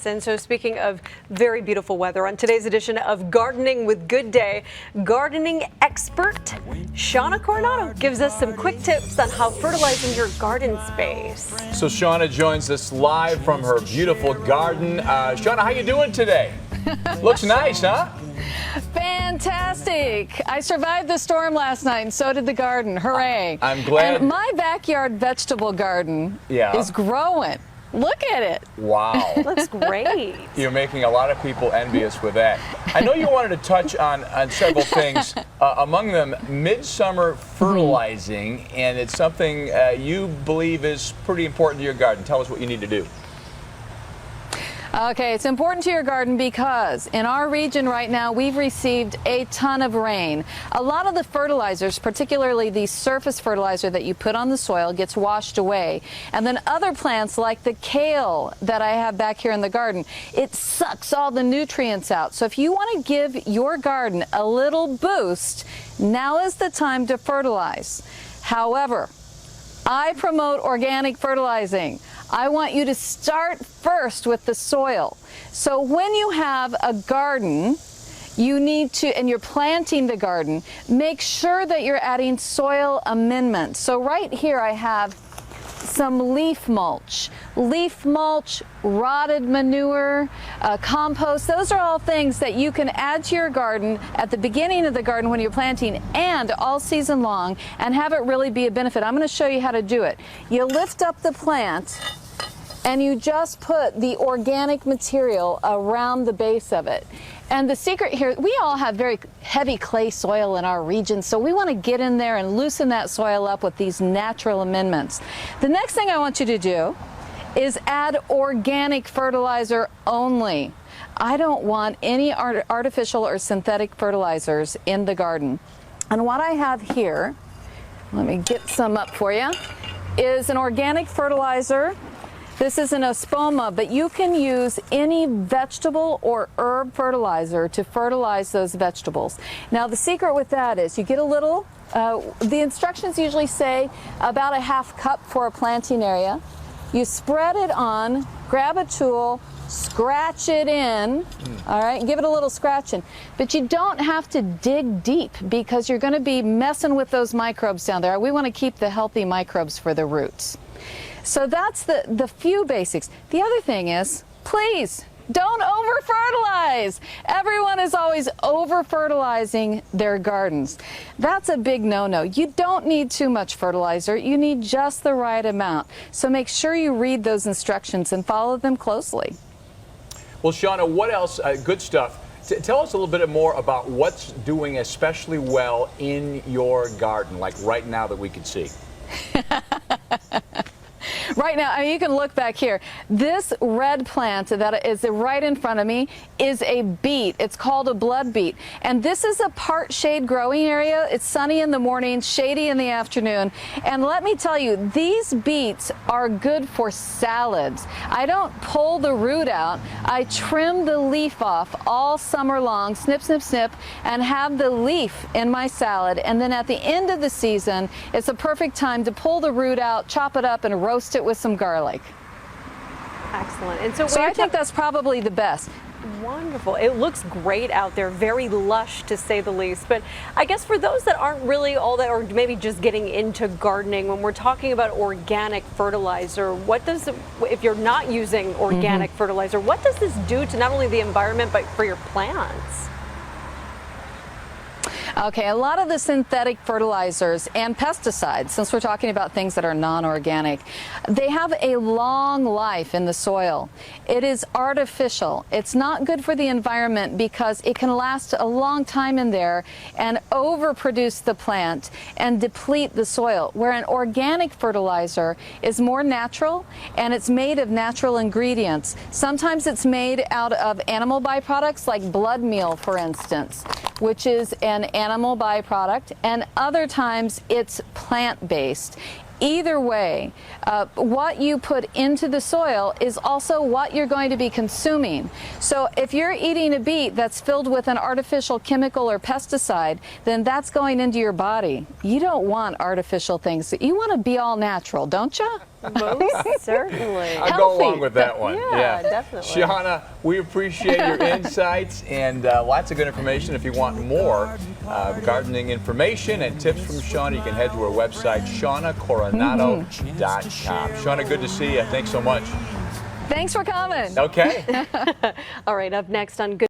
And so speaking of very beautiful weather, on today's edition of Gardening with Good Day, gardening expert Shawna Coronado gives us some quick tips on how fertilizing your garden space. So Shawna joins us live from her beautiful garden. Shawna, how you doing today? Looks nice, huh? Fantastic. I survived the storm last night and so did the garden. Hooray. I'm glad. And my backyard vegetable garden is growing. Look at it. Wow. Looks great. You're making a lot of people envious with that. I know you wanted to touch on several things, among them midsummer fertilizing, and it's something you believe is pretty important to your garden. Tell us what you need to do. Okay, it's important to your garden because in our region right now we've received a ton of rain. A lot of the fertilizers, particularly the surface fertilizer that you put on the soil, gets washed away. And then other plants like the kale that I have back here in the garden, it sucks all the nutrients out. So if you want to give your garden a little boost, now is the time to fertilize. However, I promote organic fertilizing. I want you to start first with the soil. So when you have a garden, you need to, and you're planting the garden, make sure that you're adding soil amendments. So right here I have some leaf mulch, rotted manure, compost. Those are all things that you can add to your garden at the beginning of the garden when you're planting and all season long and have it really be a benefit. I'm going to show you how to do it. You lift up the plant and you just put the organic material around the base of it. And the secret here, we all have very heavy clay soil in our region, so we want to get in there and loosen that soil up with these natural amendments. The next thing I want you to do is add organic fertilizer only. I don't want any artificial or synthetic fertilizers in the garden. And what I have here, let me get some up for you, is an organic fertilizer. This is an Ospoma, but you can use any vegetable or herb fertilizer to fertilize those vegetables. Now the secret with that is you get a little, the instructions usually say about a half cup for a planting area. You spread it on, grab a tool, scratch it in, all right, give it a little scratching. But you don't have to dig deep because you're going to be messing with those microbes down there. We want to keep the healthy microbes for the roots. So that's the few basics. The other thing is, please, don't over-fertilize. Everyone is always over-fertilizing their gardens. That's a big no-no. You don't need too much fertilizer. You need just the right amount. So make sure you read those instructions and follow them closely. Well, Shawna, what else? Good stuff. Tell us a little bit more about what's doing especially well in your garden, like right now that we can see. Right now, I mean, you can look back here. This red plant that is right in front of me is a beet. It's called a blood beet. And this is a part shade growing area. It's sunny in the morning, shady in the afternoon. And let me tell you, these beets are good for salads. I don't pull the root out. I trim the leaf off all summer long, snip, snip, snip, and have the leaf in my salad. And then at the end of the season, it's a perfect time to pull the root out, chop it up, and roast it with some garlic. Excellent. And so I think that's probably the best. Wonderful. It looks great out there, very lush to say the least. But I guess for those that aren't really all that, or maybe just getting into gardening, when we're talking about organic fertilizer, what does, if you're not using organic fertilizer, what does this do to not only the environment but for your plants? Okay, a lot of the synthetic fertilizers and pesticides, since we're talking about things that are non-organic, they have a long life in the soil. It is artificial. It's not good for the environment because it can last a long time in there and overproduce the plant and deplete the soil, where an organic fertilizer is more natural and it's made of natural ingredients. Sometimes it's made out of animal byproducts like blood meal, for instance, which is an animal byproduct, and other times it's plant-based. Either way, what you put into the soil is also what you're going to be consuming. So if you're eating a beet that's filled with an artificial chemical or pesticide, then that's going into your body. You don't want artificial things. You want to be all natural, don't you? Most certainly. I'll go along with that one. Yeah, definitely. Shawna, we appreciate your insights and lots of good information. If you want more gardening information and tips from Shawna, you can head to her website, shawnacoronado.com. Shawna, good to see you. Thanks so much. Thanks for coming. Okay. All right, up next on Good